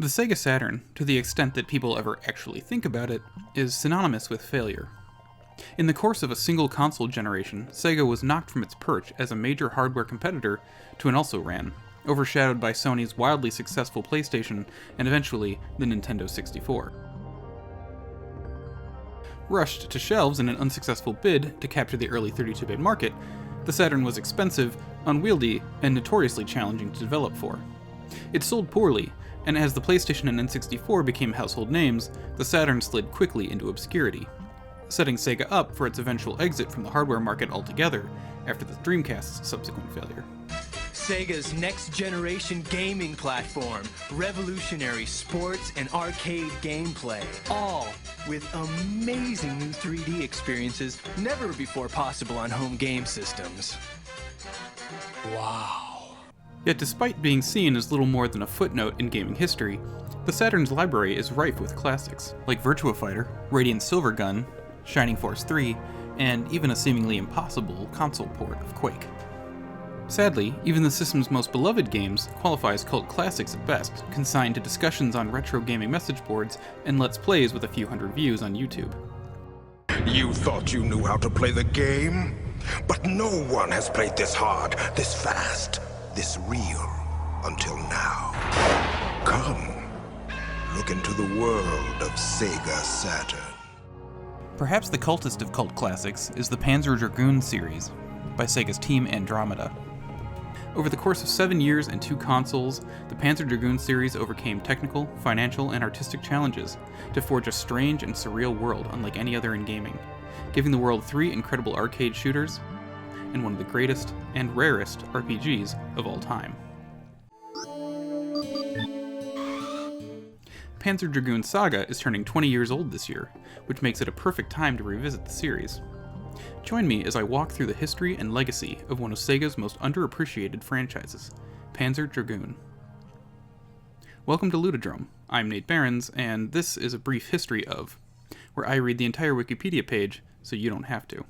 The Sega Saturn, to the extent that people ever actually think about it, is synonymous with failure. In the course of a single console generation, Sega was knocked from its perch as a major hardware competitor to an also-ran, overshadowed by Sony's wildly successful PlayStation and eventually the Nintendo 64. Rushed to shelves in an unsuccessful bid to capture the early 32-bit market, the Saturn was expensive, unwieldy, and notoriously challenging to develop for. It sold poorly, and as the PlayStation and N64 became household names, the Saturn slid quickly into obscurity, setting Sega up for its eventual exit from the hardware market altogether after the Dreamcast's subsequent failure. Sega's next-generation gaming platform, revolutionary sports and arcade gameplay, all with amazing new 3D experiences never before possible on home game systems. Wow. Yet despite being seen as little more than a footnote in gaming history, the Saturn's library is rife with classics, like Virtua Fighter, Radiant Silvergun, Shining Force 3, and even a seemingly impossible console port of Quake. Sadly, even the system's most beloved games qualify as cult classics at best, consigned to discussions on retro gaming message boards and let's plays with a few hundred views on YouTube. You thought you knew how to play the game? But no one has played this hard, this fast, this real, until now. Come, look into the world of Sega Saturn. Perhaps the cultist of cult classics is the Panzer Dragoon series, by Sega's Team Andromeda. Over the course of 7 years and 2 consoles, the Panzer Dragoon series overcame technical, financial, and artistic challenges to forge a strange and surreal world unlike any other in gaming, giving the world 3 incredible arcade shooters and one of the greatest and rarest RPGs of all time. Panzer Dragoon Saga is turning 20 years old this year, which makes it a perfect time to revisit the series. Join me as I walk through the history and legacy of one of Sega's most underappreciated franchises, Panzer Dragoon. Welcome to Ludodrome. I'm Nate Behrens, and this is a brief history of, where I read the entire Wikipedia page so you don't have to.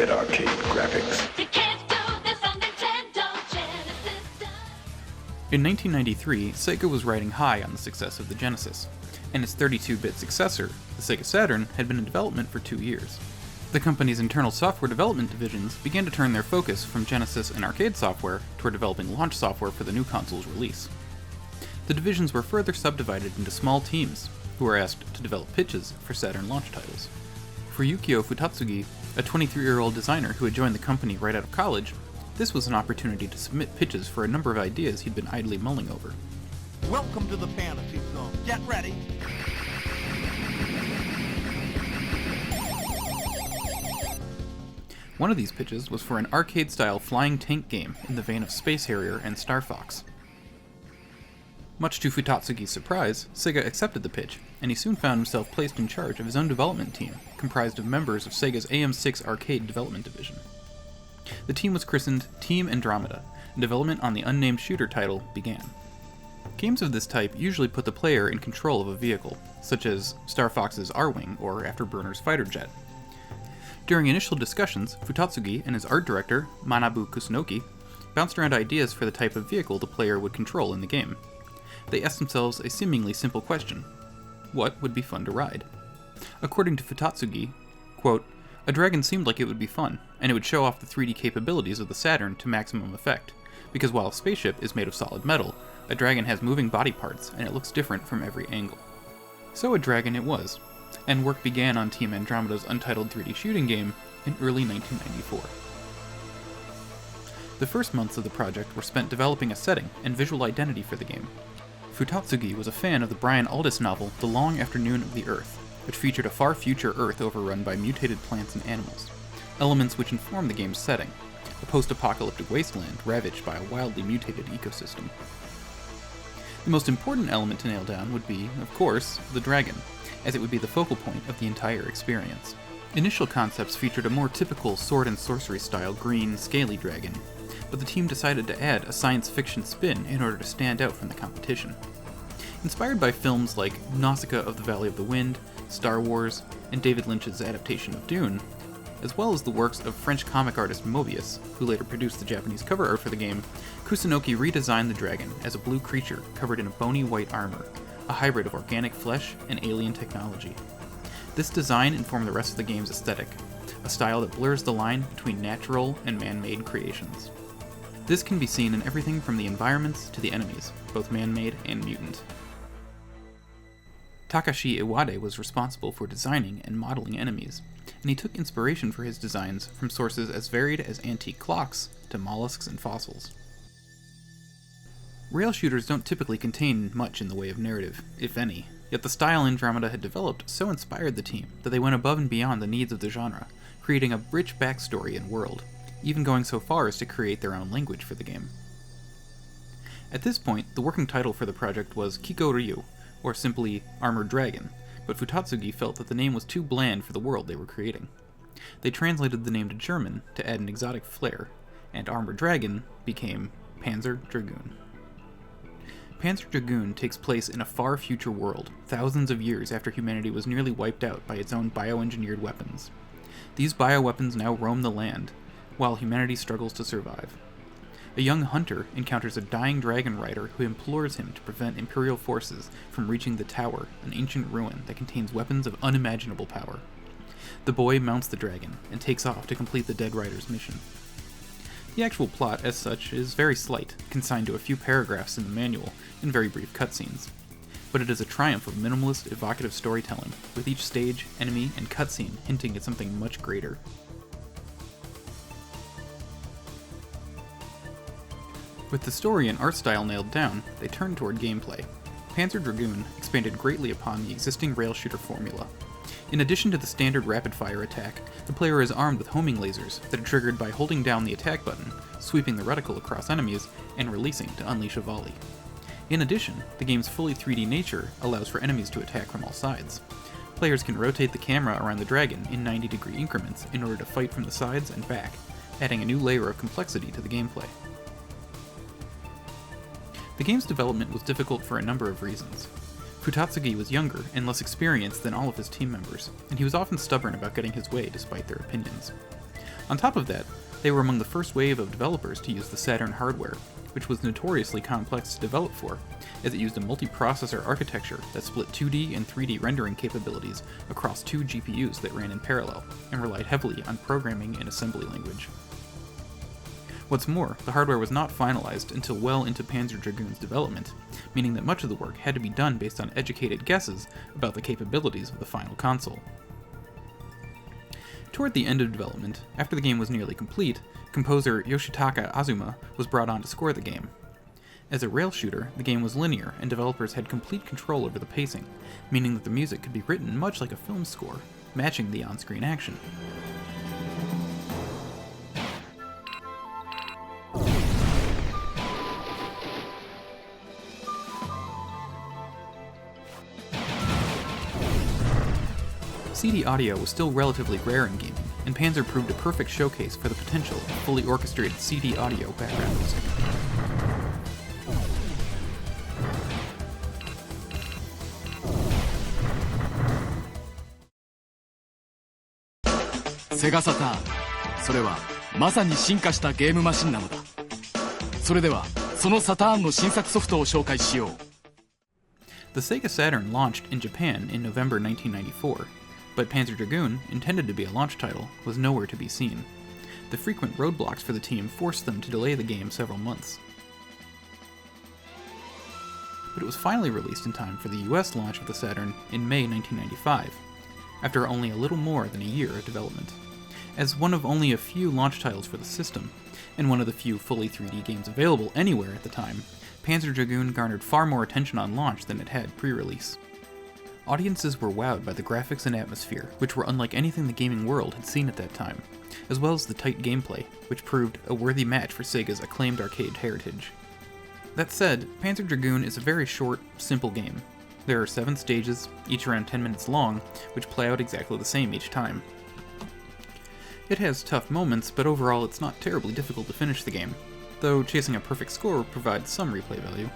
Arcade graphics. In 1993, Sega was riding high on the success of the Genesis, and its 32-bit successor, the Sega Saturn, had been in development for 2 years. The company's internal software development divisions began to turn their focus from Genesis and arcade software toward developing launch software for the new console's release. The divisions were further subdivided into small teams, who were asked to develop pitches for Saturn launch titles. For Yukio Futatsugi, a 23-year-old designer who had joined the company right out of college, this was an opportunity to submit pitches for a number of ideas he'd been idly mulling over. Welcome to the fantasy zone. Get ready. One of these pitches was for an arcade-style flying tank game in the vein of Space Harrier and Star Fox. Much to Futatsugi's surprise, Sega accepted the pitch, and he soon found himself placed in charge of his own development team, comprised of members of Sega's AM6 arcade development division. The team was christened Team Andromeda, and development on the unnamed shooter title began. Games of this type usually put the player in control of a vehicle, such as Star Fox's R-Wing or Afterburner's fighter jet. During initial discussions, Futatsugi and his art director, Manabu Kusunoki, bounced around ideas for the type of vehicle the player would control in the game. They asked themselves a seemingly simple question: what would be fun to ride? According to Futatsugi, quote, "A dragon seemed like it would be fun, and it would show off the 3D capabilities of the Saturn to maximum effect, because while a spaceship is made of solid metal, a dragon has moving body parts, and it looks different from every angle." So a dragon it was, and work began on Team Andromeda's Untitled 3D shooting game in early 1994. The first months of the project were spent developing a setting and visual identity for the game. Futatsugi was a fan of the Brian Aldiss novel The Long Afternoon of the Earth, which featured a far future Earth overrun by mutated plants and animals, elements which inform the game's setting, a post-apocalyptic wasteland ravaged by a wildly mutated ecosystem. The most important element to nail down would be, of course, the dragon, as it would be the focal point of the entire experience. Initial concepts featured a more typical sword and sorcery style green, scaly dragon, but the team decided to add a science fiction spin in order to stand out from the competition. Inspired by films like Nausicaa of the Valley of the Wind, Star Wars, and David Lynch's adaptation of Dune, as well as the works of French comic artist Mobius, who later produced the Japanese cover art for the game, Kusunoki redesigned the dragon as a blue creature covered in a bony white armor, a hybrid of organic flesh and alien technology. This design informed the rest of the game's aesthetic, a style that blurs the line between natural and man-made creations. This can be seen in everything from the environments to the enemies, both man-made and mutant. Takashi Iwade was responsible for designing and modeling enemies, and he took inspiration for his designs from sources as varied as antique clocks to mollusks and fossils. Rail shooters don't typically contain much in the way of narrative, if any, yet the style Andromeda had developed so inspired the team that they went above and beyond the needs of the genre, creating a rich backstory and world, even going so far as to create their own language for the game. At this point, the working title for the project was Kiko Ryu, or simply Armored Dragon, but Futatsugi felt that the name was too bland for the world they were creating. They translated the name to German to add an exotic flair, and Armored Dragon became Panzer Dragoon. Panzer Dragoon takes place in a far future world, thousands of years after humanity was nearly wiped out by its own bioengineered weapons. These bioweapons now roam the land, while humanity struggles to survive. A young hunter encounters a dying dragon rider who implores him to prevent Imperial forces from reaching the tower, an ancient ruin that contains weapons of unimaginable power. The boy mounts the dragon and takes off to complete the dead rider's mission. The actual plot, as such, is very slight, consigned to a few paragraphs in the manual and very brief cutscenes. But it is a triumph of minimalist, evocative storytelling, with each stage, enemy, and cutscene hinting at something much greater. With the story and art style nailed down, they turned toward gameplay. Panzer Dragoon expanded greatly upon the existing rail shooter formula. In addition to the standard rapid-fire attack, the player is armed with homing lasers that are triggered by holding down the attack button, sweeping the reticle across enemies, and releasing to unleash a volley. In addition, the game's fully 3D nature allows for enemies to attack from all sides. Players can rotate the camera around the dragon in 90-degree increments in order to fight from the sides and back, adding a new layer of complexity to the gameplay. The game's development was difficult for a number of reasons. Futatsugi was younger and less experienced than all of his team members, and he was often stubborn about getting his way despite their opinions. On top of that, they were among the first wave of developers to use the Saturn hardware, which was notoriously complex to develop for, as it used a multi-processor architecture that split 2D and 3D rendering capabilities across two GPUs that ran in parallel, and relied heavily on programming and assembly language. What's more, the hardware was not finalized until well into Panzer Dragoon's development, meaning that much of the work had to be done based on educated guesses about the capabilities of the final console. Toward the end of development, after the game was nearly complete, composer Yoshitaka Azuma was brought on to score the game. As a rail shooter, the game was linear, and developers had complete control over the pacing, meaning that the music could be written much like a film score, matching the on-screen action. CD audio was still relatively rare in gaming, and Panzer proved a perfect showcase for the potential of fully orchestrated CD audio background music. Sega Saturn それはまさに進化したゲームマシンなのだ。それではそのサターンの新作ソフトを紹介しよう。The Sega Saturn launched in Japan in November 1994, but Panzer Dragoon, intended to be a launch title, was nowhere to be seen. The frequent roadblocks for the team forced them to delay the game several months. But it was finally released in time for the US launch of the Saturn in May 1995, after only a little more than a year of development. As one of only a few launch titles for the system, and one of the few fully 3D games available anywhere at the time, Panzer Dragoon garnered far more attention on launch than it had pre-release. Audiences were wowed by the graphics and atmosphere, which were unlike anything the gaming world had seen at that time, as well as the tight gameplay, which proved a worthy match for Sega's acclaimed arcade heritage. That said, Panzer Dragoon is a very short, simple game. There are 7 stages, each around 10 minutes long, which play out exactly the same each time. It has tough moments, but overall it's not terribly difficult to finish the game, though chasing a perfect score provides some replay value.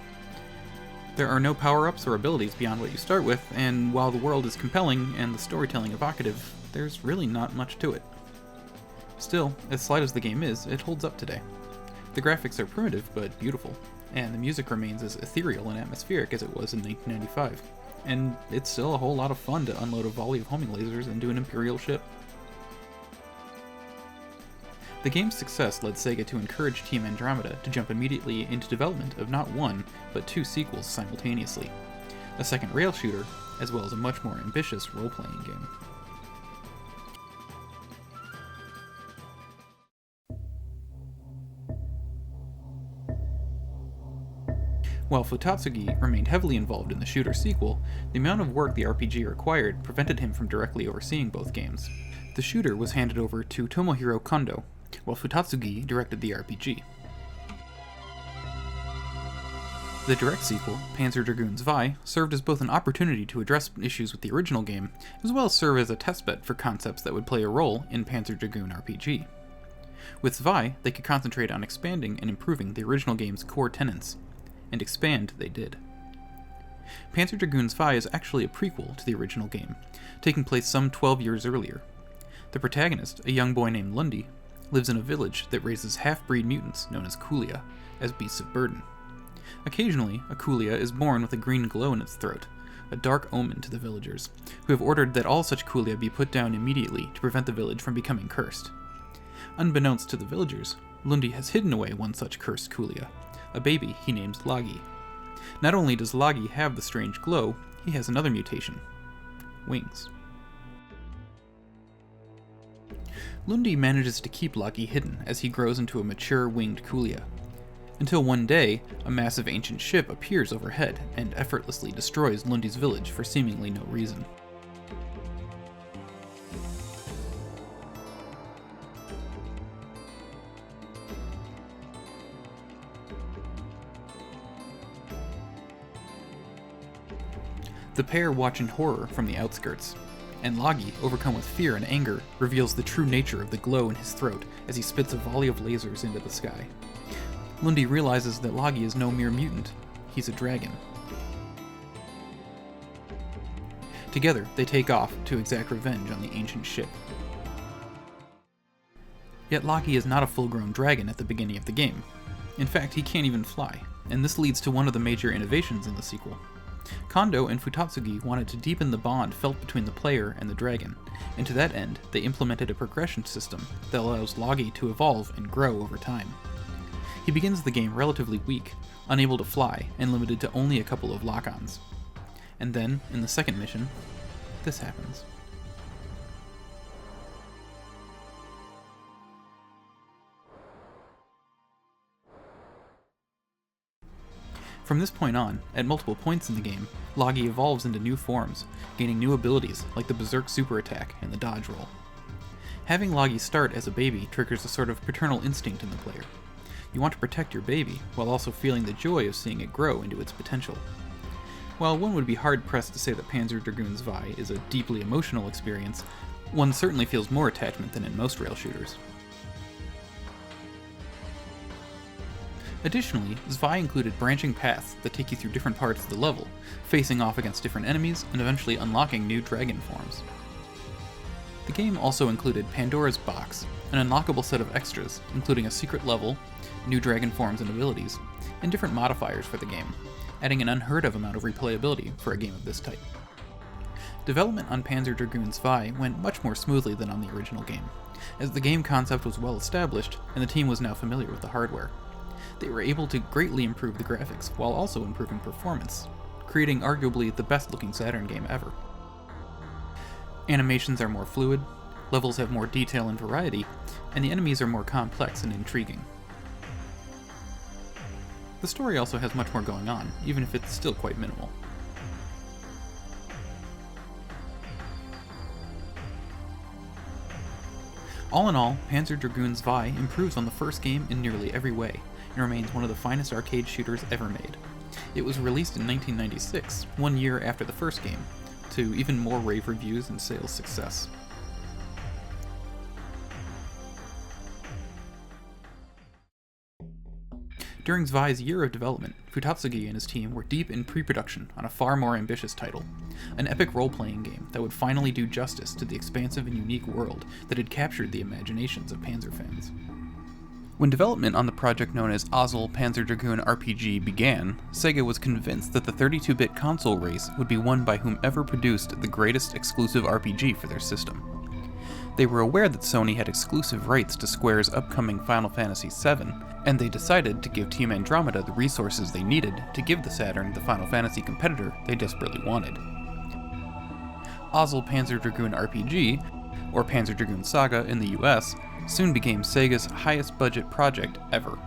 There are no power-ups or abilities beyond what you start with, and while the world is compelling and the storytelling evocative, there's really not much to it. Still, as slight as the game is, it holds up today. The graphics are primitive but beautiful, and the music remains as ethereal and atmospheric as it was in 1995, and it's still a whole lot of fun to unload a volley of homing lasers into an Imperial ship. The game's success led Sega to encourage Team Andromeda to jump immediately into development of not one, but 2 sequels simultaneously, a second rail shooter, as well as a much more ambitious role-playing game. While Futatsugi remained heavily involved in the shooter sequel, the amount of work the RPG required prevented him from directly overseeing both games. The shooter was handed over to Tomohiro Kondo, while Futatsugi directed the RPG. The direct sequel, Panzer Dragoon Saga, served as both an opportunity to address issues with the original game, as well as serve as a testbed for concepts that would play a role in Panzer Dragoon RPG. With Saga, they could concentrate on expanding and improving the original game's core tenets, and expand they did. Panzer Dragoon Saga is actually a prequel to the original game, taking place some 12 years earlier. The protagonist, a young boy named Lundi, lives in a village that raises half-breed mutants known as Kulia, as beasts of burden. Occasionally, a Kulia is born with a green glow in its throat, a dark omen to the villagers, who have ordered that all such Kulia be put down immediately to prevent the village from becoming cursed. Unbeknownst to the villagers, Lundi has hidden away one such cursed Kulia, a baby he names Lagi. Not only does Lagi have the strange glow, he has another mutation: wings. Lundi manages to keep Lagi hidden as he grows into a mature winged Kulia, until one day, a massive ancient ship appears overhead and effortlessly destroys Lundi's village for seemingly no reason. The pair watch in horror from the outskirts, and Lagi, overcome with fear and anger, reveals the true nature of the glow in his throat as he spits a volley of lasers into the sky. Lundi realizes that Lagi is no mere mutant, he's a dragon. Together, they take off to exact revenge on the ancient ship. Yet Lagi is not a full-grown dragon at the beginning of the game. In fact, he can't even fly, and this leads to one of the major innovations in the sequel. Kondo and Futatsugi wanted to deepen the bond felt between the player and the dragon, and to that end, they implemented a progression system that allows Lagi to evolve and grow over time. He begins the game relatively weak, unable to fly, and limited to only a couple of lock-ons. And then, in the second mission, this happens. From this point on, at multiple points in the game, Lagi evolves into new forms, gaining new abilities like the Berserk super attack and the dodge roll. Having Lagi start as a baby triggers a sort of paternal instinct in the player. You want to protect your baby, while also feeling the joy of seeing it grow into its potential. While one would be hard-pressed to say that Panzer Dragoon Saga is a deeply emotional experience, one certainly feels more attachment than in most rail shooters. Additionally, Saga included branching paths that take you through different parts of the level, facing off against different enemies and eventually unlocking new dragon forms. The game also included Pandora's Box, an unlockable set of extras, including a secret level, new dragon forms and abilities, and different modifiers for the game, adding an unheard of amount of replayability for a game of this type. Development on Panzer Dragoon Saga went much more smoothly than on the original game, as the game concept was well established and the team was now familiar with the hardware. They were able to greatly improve the graphics while also improving performance, creating arguably the best looking Saturn game ever. Animations are more fluid, levels have more detail and variety, and the enemies are more complex and intriguing. The story also has much more going on, even if it's still quite minimal. All in all, Panzer Dragoon Saga improves on the first game in nearly every way, and remains one of the finest arcade shooters ever made. It was released in 1996, 1 year after the first game, to even more rave reviews and sales success. During Zwei's year of development, Futatsugi and his team were deep in pre-production on a far more ambitious title, an epic role-playing game that would finally do justice to the expansive and unique world that had captured the imaginations of Panzer fans. When development on the project known as Ozzel Panzer Dragoon RPG began, Sega was convinced that the 32-bit console race would be won by whomever produced the greatest exclusive RPG for their system. They were aware that Sony had exclusive rights to Square's upcoming Final Fantasy VII, and they decided to give Team Andromeda the resources they needed to give the Saturn the Final Fantasy competitor they desperately wanted. Ozzel Panzer Dragoon RPG, or Panzer Dragoon Saga in the US, soon became Sega's highest budget project ever.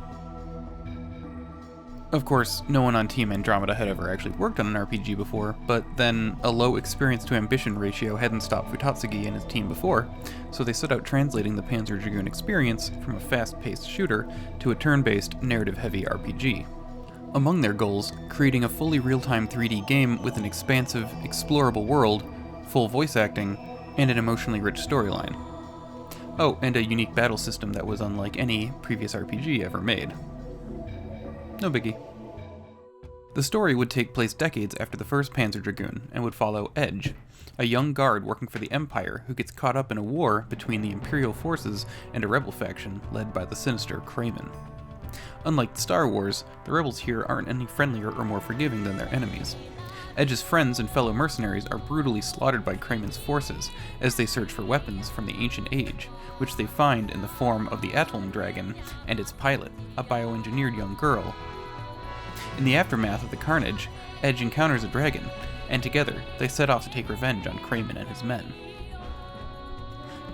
Of course, no one on Team Andromeda had ever actually worked on an RPG before, but then a low experience to ambition ratio hadn't stopped Futatsugi and his team before, so they set out translating the Panzer Dragoon experience from a fast-paced shooter to a turn-based, narrative-heavy RPG. Among their goals, creating a fully real-time 3D game with an expansive, explorable world, full voice acting, and an emotionally rich storyline. Oh, and a unique battle system that was unlike any previous RPG ever made. No biggie. The story would take place decades after the first Panzer Dragoon, and would follow Edge, a young guard working for the Empire who gets caught up in a war between the Imperial forces and a rebel faction led by the sinister Kramen. Unlike Star Wars, the rebels here aren't any friendlier or more forgiving than their enemies. Edge's friends and fellow mercenaries are brutally slaughtered by Kramen's forces as they search for weapons from the Ancient Age, which they find in the form of the Atolm Dragon and its pilot, a bioengineered young girl. In the aftermath of the carnage, Edge encounters a dragon, and together they set off to take revenge on Kramen and his men.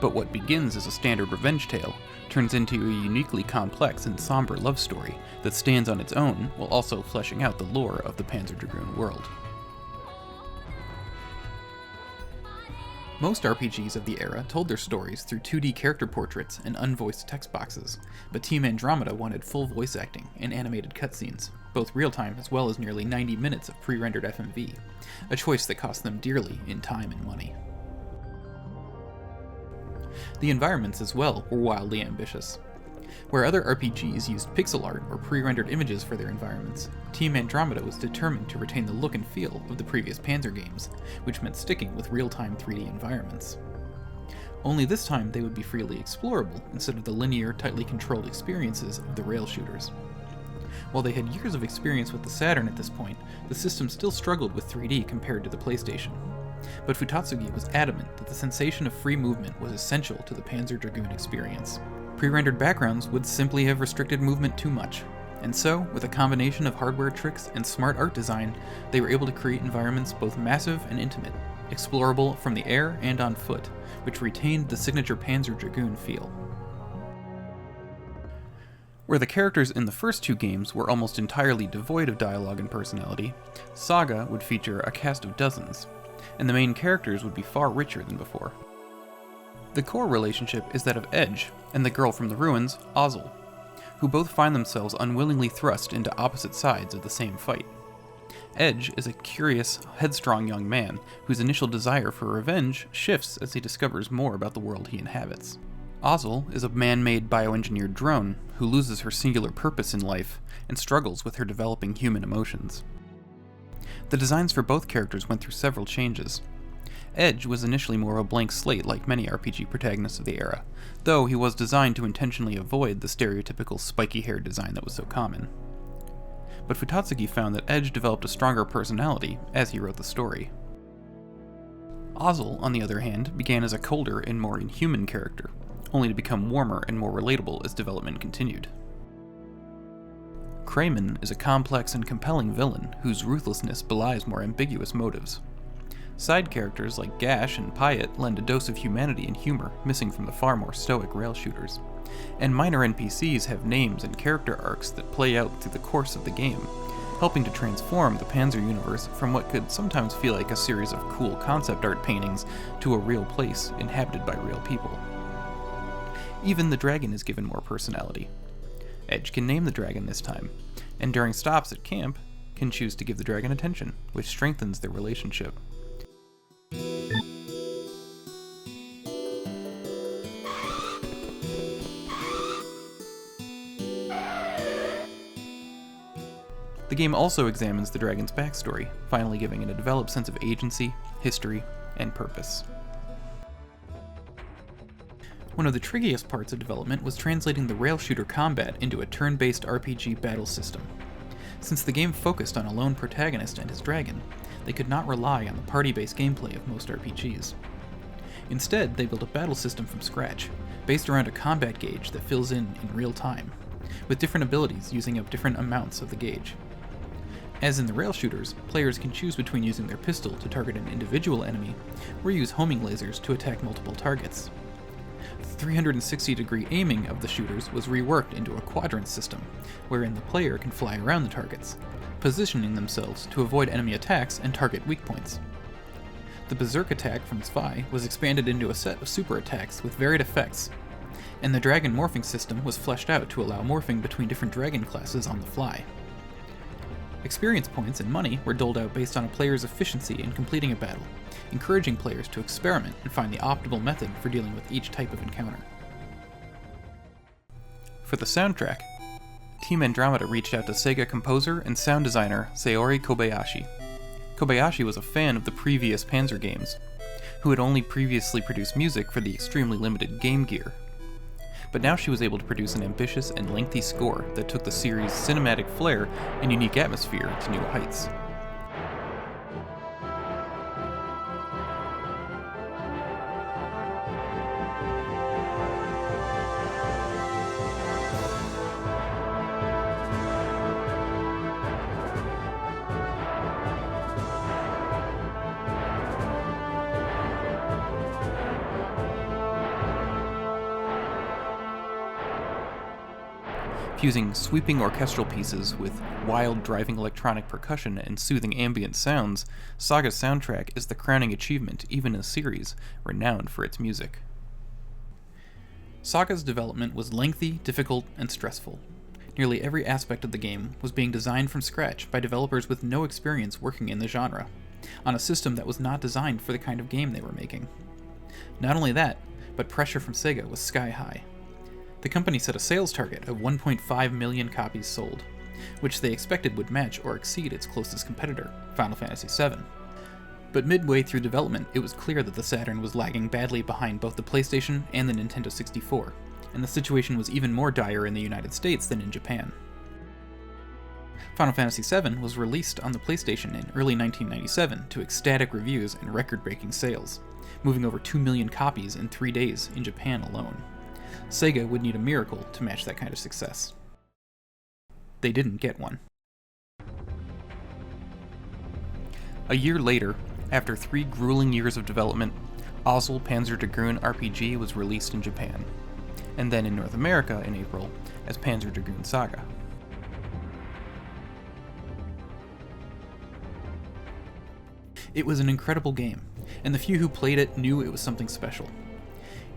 But what begins as a standard revenge tale turns into a uniquely complex and somber love story that stands on its own while also fleshing out the lore of the Panzer Dragoon world. Most RPGs of the era told their stories through 2D character portraits and unvoiced text boxes, but Team Andromeda wanted full voice acting and animated cutscenes, both real-time as well as nearly 90 minutes of pre-rendered FMV, a choice that cost them dearly in time and money. The environments as well were wildly ambitious. Where other RPGs used pixel art or pre-rendered images for their environments, Team Andromeda was determined to retain the look and feel of the previous Panzer games, which meant sticking with real-time 3D environments. Only this time they would be freely explorable instead of the linear, tightly controlled experiences of the rail shooters. While they had years of experience with the Saturn at this point, the system still struggled with 3D compared to the PlayStation. But Futatsugi was adamant that the sensation of free movement was essential to the Panzer Dragoon experience. Pre-rendered backgrounds would simply have restricted movement too much, and so, with a combination of hardware tricks and smart art design, they were able to create environments both massive and intimate, explorable from the air and on foot, which retained the signature Panzer Dragoon feel. Where the characters in the first two games were almost entirely devoid of dialogue and personality, Saga would feature a cast of dozens, and the main characters would be far richer than before. The core relationship is that of Edge and the girl from the ruins, Ozzel, who both find themselves unwillingly thrust into opposite sides of the same fight. Edge is a curious, headstrong young man whose initial desire for revenge shifts as he discovers more about the world he inhabits. Ozzel is a man-made bioengineered drone who loses her singular purpose in life and struggles with her developing human emotions. The designs for both characters went through several changes. Edge was initially more a blank slate like many RPG protagonists of the era, though he was designed to intentionally avoid the stereotypical spiky hair design that was so common. But Futatsugi found that Edge developed a stronger personality as he wrote the story. Ozzel, on the other hand, began as a colder and more inhuman character, only to become warmer and more relatable as development continued. Kramen is a complex and compelling villain whose ruthlessness belies more ambiguous motives. Side characters like Gash and Pyatt lend a dose of humanity and humor missing from the far more stoic rail shooters, and minor NPCs have names and character arcs that play out through the course of the game, helping to transform the Panzer universe from what could sometimes feel like a series of cool concept art paintings to a real place inhabited by real people. Even the dragon is given more personality. Edge can name the dragon this time, and during stops at camp, can choose to give the dragon attention, which strengthens their relationship. The game also examines the dragon's backstory, finally giving it a developed sense of agency, history, and purpose. One of the trickiest parts of development was translating the rail shooter combat into a turn-based RPG battle system. Since the game focused on a lone protagonist and his dragon, they could not rely on the party-based gameplay of most RPGs. Instead, they built a battle system from scratch, based around a combat gauge that fills in real time, with different abilities using up different amounts of the gauge. As in the rail shooters, players can choose between using their pistol to target an individual enemy, or use homing lasers to attack multiple targets. The 360-degree aiming of the shooters was reworked into a quadrant system, wherein the player can fly around the targets, positioning themselves to avoid enemy attacks and target weak points. The Berserk attack from Zwei was expanded into a set of super attacks with varied effects, and the dragon morphing system was fleshed out to allow morphing between different dragon classes on the fly. Experience points and money were doled out based on a player's efficiency in completing a battle, encouraging players to experiment and find the optimal method for dealing with each type of encounter. For the soundtrack, Team Andromeda reached out to Sega composer and sound designer Saori Kobayashi. Kobayashi was a fan of the previous Panzer games, who had only previously produced music for the extremely limited Game Gear. But now she was able to produce an ambitious and lengthy score that took the series' cinematic flair and unique atmosphere to new heights. Fusing sweeping orchestral pieces with wild driving electronic percussion and soothing ambient sounds, Saga's soundtrack is the crowning achievement even in a series renowned for its music. Saga's development was lengthy, difficult, and stressful. Nearly every aspect of the game was being designed from scratch by developers with no experience working in the genre, on a system that was not designed for the kind of game they were making. Not only that, but pressure from Sega was sky high. The company set a sales target of 1.5 million copies sold, which they expected would match or exceed its closest competitor, Final Fantasy VII. But midway through development, it was clear that the Saturn was lagging badly behind both the PlayStation and the Nintendo 64, and the situation was even more dire in the United States than in Japan. Final Fantasy VII was released on the PlayStation in early 1997 to ecstatic reviews and record-breaking sales, moving over 2 million copies in 3 days in Japan alone. Sega would need a miracle to match that kind of success. They didn't get one. A year later, after 3 grueling years of development, Ozzel Panzer Dragoon RPG was released in Japan, and then in North America in April as Panzer Dragoon Saga. It was an incredible game, and the few who played it knew it was something special.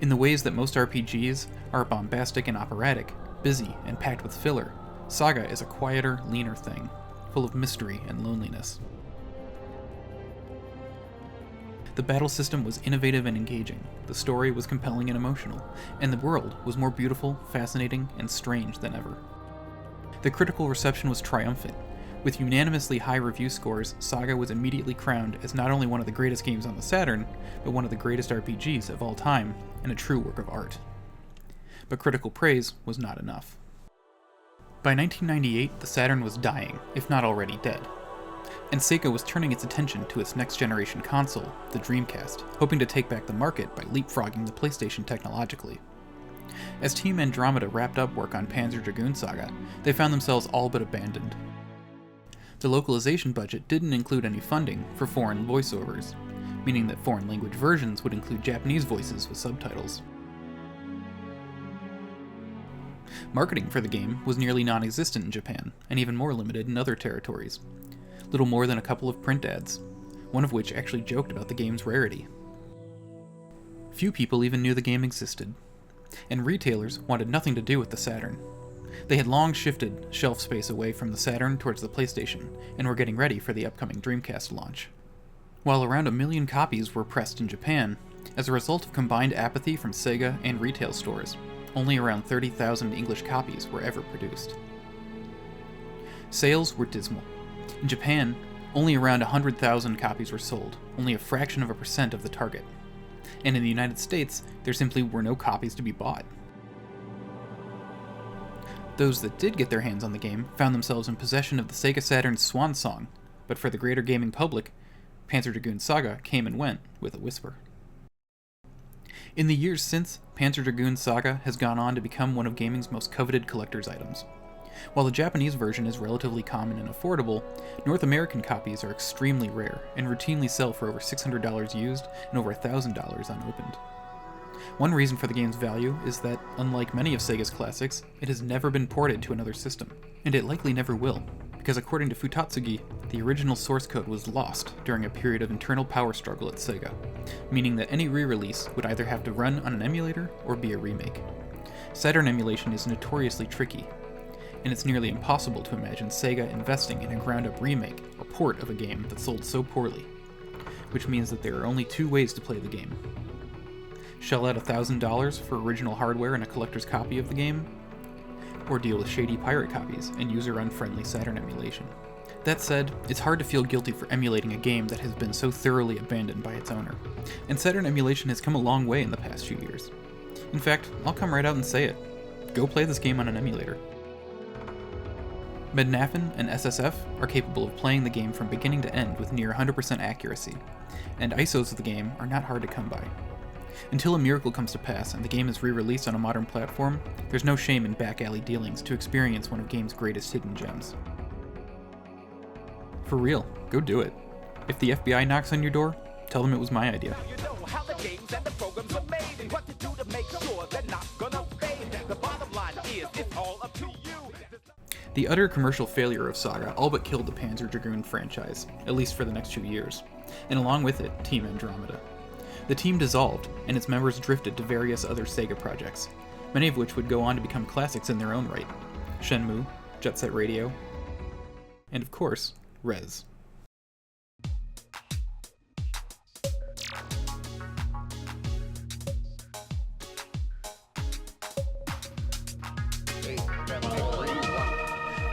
In the ways that most RPGs are bombastic and operatic, busy and packed with filler, Saga is a quieter, leaner thing, full of mystery and loneliness. The battle system was innovative and engaging, the story was compelling and emotional, and the world was more beautiful, fascinating, and strange than ever. The critical reception was triumphant. With unanimously high review scores, Saga was immediately crowned as not only one of the greatest games on the Saturn, but one of the greatest RPGs of all time, and a true work of art. But critical praise was not enough. By 1998, the Saturn was dying, if not already dead, and Sega was turning its attention to its next-generation console, the Dreamcast, hoping to take back the market by leapfrogging the PlayStation technologically. As Team Andromeda wrapped up work on Panzer Dragoon Saga, they found themselves all but abandoned. The localization budget didn't include any funding for foreign voiceovers, meaning that foreign language versions would include Japanese voices with subtitles. Marketing for the game was nearly non-existent in Japan, and even more limited in other territories. Little more than a couple of print ads, one of which actually joked about the game's rarity. Few people even knew the game existed, and retailers wanted nothing to do with the Saturn. They had long shifted shelf space away from the Saturn towards the PlayStation, and were getting ready for the upcoming Dreamcast launch. While around 1 million copies were pressed in Japan, as a result of combined apathy from Sega and retail stores, only around 30,000 English copies were ever produced. Sales were dismal. In Japan, only around 100,000 copies were sold, only a fraction of a percent of the target. And in the United States, there simply were no copies to be bought. Those that did get their hands on the game found themselves in possession of the Sega Saturn's swan song, but for the greater gaming public, Panzer Dragoon Saga came and went with a whisper. In the years since, Panzer Dragoon Saga has gone on to become one of gaming's most coveted collector's items. While the Japanese version is relatively common and affordable, North American copies are extremely rare and routinely sell for over $600 used and over $1,000 unopened. One reason for the game's value is that, unlike many of Sega's classics, it has never been ported to another system, and it likely never will, because according to Futatsugi, the original source code was lost during a period of internal power struggle at Sega, meaning that any re-release would either have to run on an emulator or be a remake. Saturn emulation is notoriously tricky, and it's nearly impossible to imagine Sega investing in a ground-up remake or port of a game that sold so poorly, which means that there are only two ways to play the game. Shell out $1,000 for original hardware and a collector's copy of the game, or deal with shady pirate copies and user-unfriendly Saturn emulation. That said, it's hard to feel guilty for emulating a game that has been so thoroughly abandoned by its owner, and Saturn emulation has come a long way in the past few years. In fact, I'll come right out and say it. Go play this game on an emulator. Mednafen and SSF are capable of playing the game from beginning to end with near 100% accuracy, and ISOs of the game are not hard to come by. Until a miracle comes to pass and the game is re-released on a modern platform, there's no shame in back-alley dealings to experience one of game's greatest hidden gems. For real, go do it. If the FBI knocks on your door, tell them it was my idea. You know how the games and the programs are made and what to do to make sure they're not gonna fade. The bottom line is, it's all up to you. The utter commercial failure of Saga all but killed the Panzer Dragoon franchise, at least for the next 2 years, and along with it, Team Andromeda. The team dissolved, and its members drifted to various other Sega projects, many of which would go on to become classics in their own right. Shenmue, Jet Set Radio, and of course, Rez.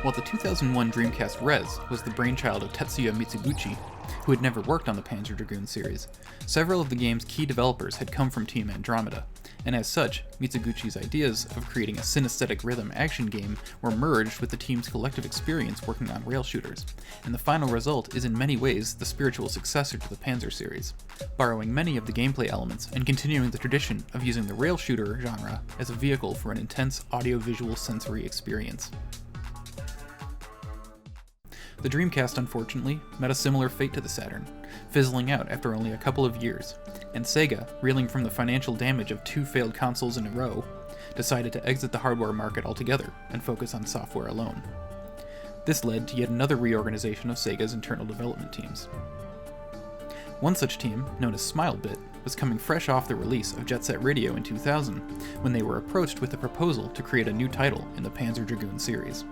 While the 2001 Dreamcast Rez was the brainchild of Tetsuya Mitsuguchi, who had never worked on the Panzer Dragoon series, several of the game's key developers had come from Team Andromeda, and as such, Mitsuguchi's ideas of creating a synesthetic rhythm action game were merged with the team's collective experience working on rail shooters, and the final result is in many ways the spiritual successor to the Panzer series, borrowing many of the gameplay elements and continuing the tradition of using the rail shooter genre as a vehicle for an intense audio-visual sensory experience. The Dreamcast, unfortunately, met a similar fate to the Saturn, fizzling out after only a couple of years, and Sega, reeling from the financial damage of 2 failed consoles in a row, decided to exit the hardware market altogether and focus on software alone. This led to yet another reorganization of Sega's internal development teams. One such team, known as Smilebit, was coming fresh off the release of Jet Set Radio in 2000 when they were approached with a proposal to create a new title in the Panzer Dragoon series.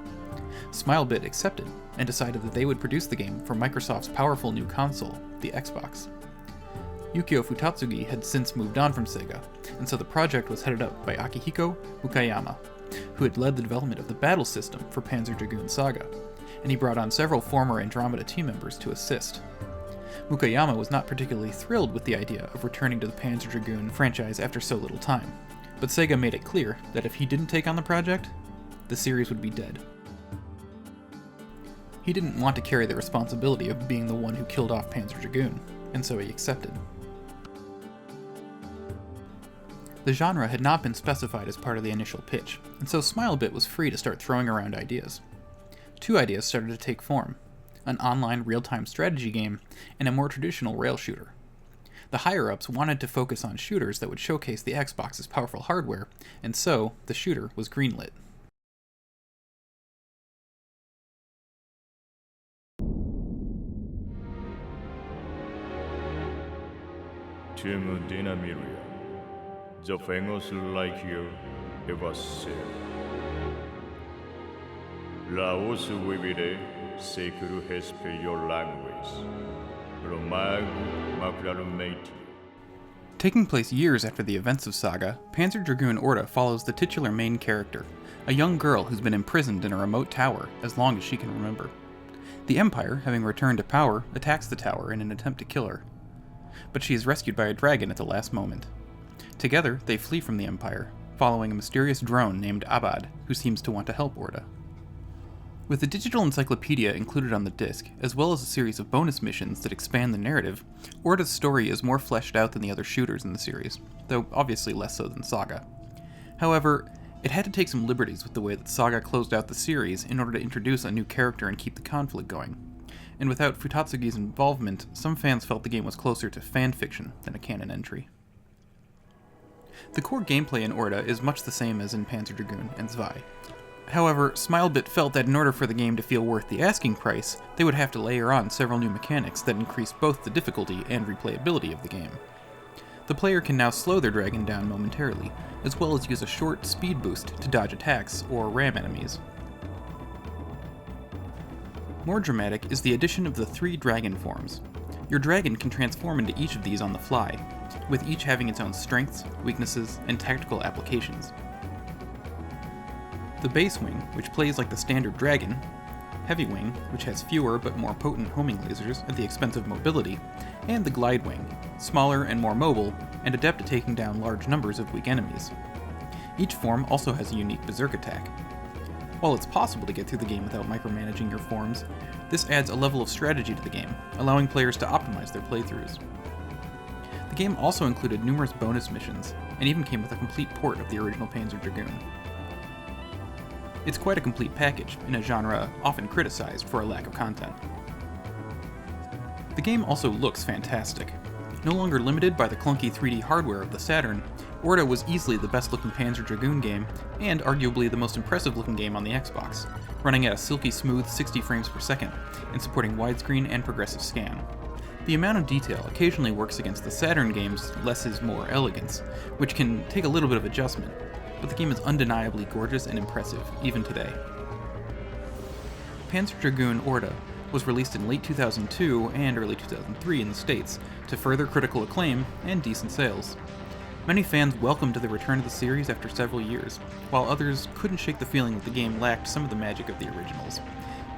Smilebit accepted and decided that they would produce the game for Microsoft's powerful new console, the Xbox. Yukio Futatsugi had since moved on from Sega, and so the project was headed up by Akihiko Mukayama, who had led the development of the battle system for Panzer Dragoon Saga, and he brought on several former Andromeda team members to assist. Mukayama was not particularly thrilled with the idea of returning to the Panzer Dragoon franchise after so little time, but Sega made it clear that if he didn't take on the project, the series would be dead. He didn't want to carry the responsibility of being the one who killed off Panzer Dragoon, and so he accepted. The genre had not been specified as part of the initial pitch, and so Smilebit was free to start throwing around ideas. 2 ideas started to take form: an online real-time strategy game and a more traditional rail shooter. The higher-ups wanted to focus on shooters that would showcase the Xbox's powerful hardware, and so the shooter was greenlit. Team Dynamiria, the famous like you ever said. Laos vivere seculu hespe your language. Romago maclarumati. Taking place years after the events of Saga, Panzer Dragoon Orta follows the titular main character, a young girl who's been imprisoned in a remote tower as long as she can remember. The Empire, having returned to power, attacks the tower in an attempt to kill her. But she is rescued by a dragon at the last moment. Together, they flee from the Empire, following a mysterious drone named Abad, who seems to want to help Orta. With the digital encyclopedia included on the disc, as well as a series of bonus missions that expand the narrative, Orta's story is more fleshed out than the other shooters in the series, though obviously less so than Saga. However, it had to take some liberties with the way that Saga closed out the series in order to introduce a new character and keep the conflict going. And without Futatsugi's involvement, some fans felt the game was closer to fanfiction than a canon entry. The core gameplay in Orta is much the same as in Panzer Dragoon and Zwei. However, Smilebit felt that in order for the game to feel worth the asking price, they would have to layer on several new mechanics that increase both the difficulty and replayability of the game. The player can now slow their dragon down momentarily, as well as use a short speed boost to dodge attacks or ram enemies. More dramatic is the addition of the 3 dragon forms. Your dragon can transform into each of these on the fly, with each having its own strengths, weaknesses, and tactical applications. The base wing, which plays like the standard dragon, heavy wing, which has fewer but more potent homing lasers at the expense of mobility, and the glide wing, smaller and more mobile, and adept at taking down large numbers of weak enemies. Each form also has a unique berserk attack. While it's possible to get through the game without micromanaging your forms, this adds a level of strategy to the game, allowing players to optimize their playthroughs. The game also included numerous bonus missions, and even came with a complete port of the original Panzer Dragoon. It's quite a complete package, in a genre often criticized for a lack of content. The game also looks fantastic. No longer limited by the clunky 3D hardware of the Saturn, Orta was easily the best looking Panzer Dragoon game, and arguably the most impressive looking game on the Xbox, running at a silky smooth 60 frames per second, and supporting widescreen and progressive scan. The amount of detail occasionally works against the Saturn game's less is more elegance, which can take a little bit of adjustment, but the game is undeniably gorgeous and impressive, even today. Panzer Dragoon Orta was released in late 2002 and early 2003 in the States, to further critical acclaim and decent sales. Many fans welcomed the return of the series after several years, while others couldn't shake the feeling that the game lacked some of the magic of the originals.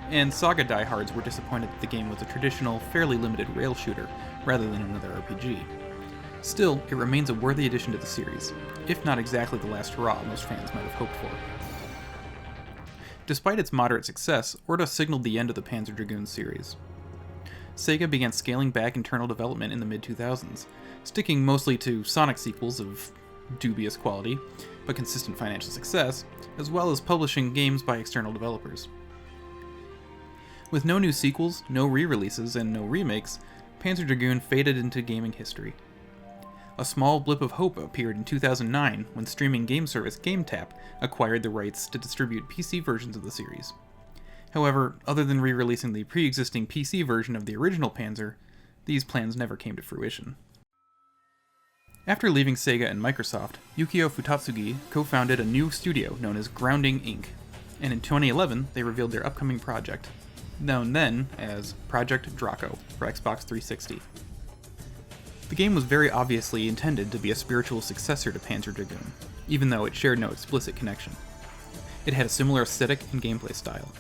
And Saga diehards were disappointed that the game was a traditional, fairly limited rail shooter, rather than another RPG. Still, it remains a worthy addition to the series, if not exactly the last hurrah most fans might have hoped for. Despite its moderate success, Orta signaled the end of the Panzer Dragoon series. Sega began scaling back internal development in the mid-2000s, sticking mostly to Sonic sequels of dubious quality, but consistent financial success, as well as publishing games by external developers. With no new sequels, no re-releases, and no remakes, Panzer Dragoon faded into gaming history. A small blip of hope appeared in 2009 when streaming game service GameTap acquired the rights to distribute PC versions of the series. However, other than re-releasing the pre-existing PC version of the original Panzer, these plans never came to fruition. After leaving Sega and Microsoft, Yukio Futatsugi co-founded a new studio known as Grounding Inc., and in 2011 they revealed their upcoming project, known then as Project Draco for Xbox 360. The game was very obviously intended to be a spiritual successor to Panzer Dragoon, even though it shared no explicit connection. It had a similar aesthetic and gameplay style.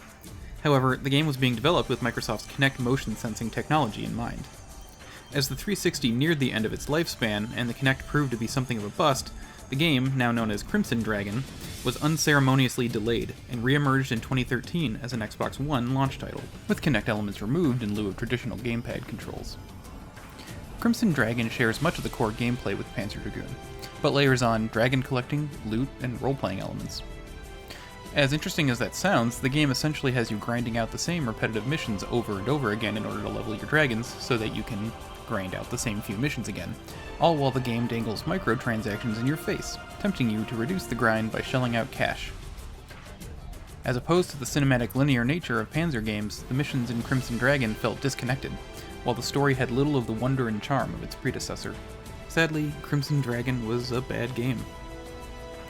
However, the game was being developed with Microsoft's Kinect motion sensing technology in mind. As the 360 neared the end of its lifespan and the Kinect proved to be something of a bust, the game, now known as Crimson Dragon, was unceremoniously delayed and re-emerged in 2013 as an Xbox One launch title, with Kinect elements removed in lieu of traditional gamepad controls. Crimson Dragon shares much of the core gameplay with Panzer Dragoon, but layers on dragon collecting, loot, and role-playing elements. As interesting as that sounds, the game essentially has you grinding out the same repetitive missions over and over again in order to level your dragons so that you can grind out the same few missions again, all while the game dangles microtransactions in your face, tempting you to reduce the grind by shelling out cash. As opposed to the cinematic linear nature of Panzer games, the missions in Crimson Dragon felt disconnected, while the story had little of the wonder and charm of its predecessor. Sadly, Crimson Dragon was a bad game.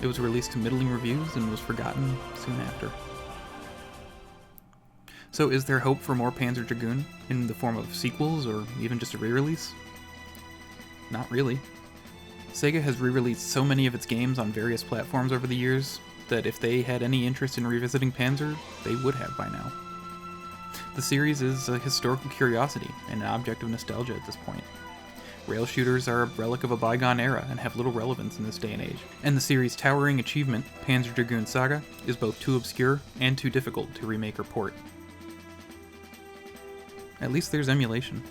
It was released to middling reviews and was forgotten soon after. So is there hope for more Panzer Dragoon in the form of sequels or even just a re-release? Not really. Sega has re-released so many of its games on various platforms over the years that if they had any interest in revisiting Panzer, they would have by now. The series is a historical curiosity and an object of nostalgia at this point. Rail shooters are a relic of a bygone era and have little relevance in this day and age, and the series' towering achievement, Panzer Dragoon Saga, is both too obscure and too difficult to remake or port. At least there's emulation.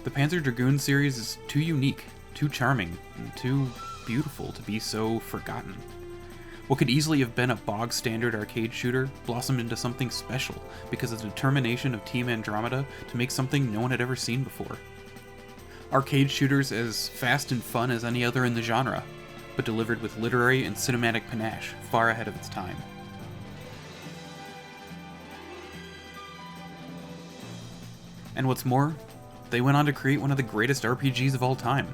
The Panzer Dragoon series is too unique, too charming, and too beautiful to be so forgotten. What could easily have been a bog-standard arcade shooter blossomed into something special because of the determination of Team Andromeda to make something no one had ever seen before. Arcade shooters as fast and fun as any other in the genre, but delivered with literary and cinematic panache far ahead of its time. And what's more, they went on to create one of the greatest RPGs of all time,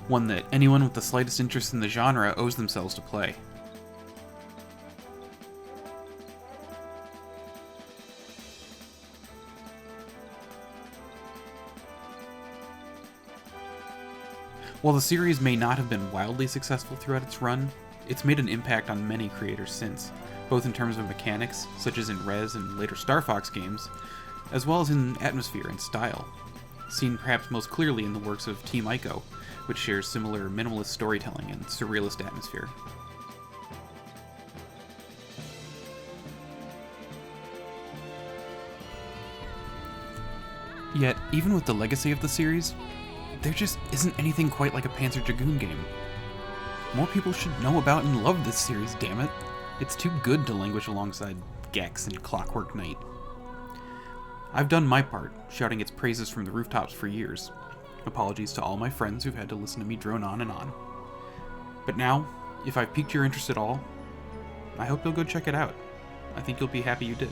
one that anyone with the slightest interest in the genre owes themselves to play. While the series may not have been wildly successful throughout its run, it's made an impact on many creators since, both in terms of mechanics, such as in Rez and later Star Fox games, as well as in atmosphere and style, seen perhaps most clearly in the works of Team Ico, which shares similar minimalist storytelling and surrealist atmosphere. Yet, even with the legacy of the series, there just isn't anything quite like a Panzer Dragoon game. More people should know about and love this series, damn it. It's too good to languish alongside Gex and Clockwork Knight. I've done my part, shouting its praises from the rooftops for years. Apologies to all my friends who've had to listen to me drone on and on. But now, if I've piqued your interest at all, I hope you'll go check it out. I think you'll be happy you did.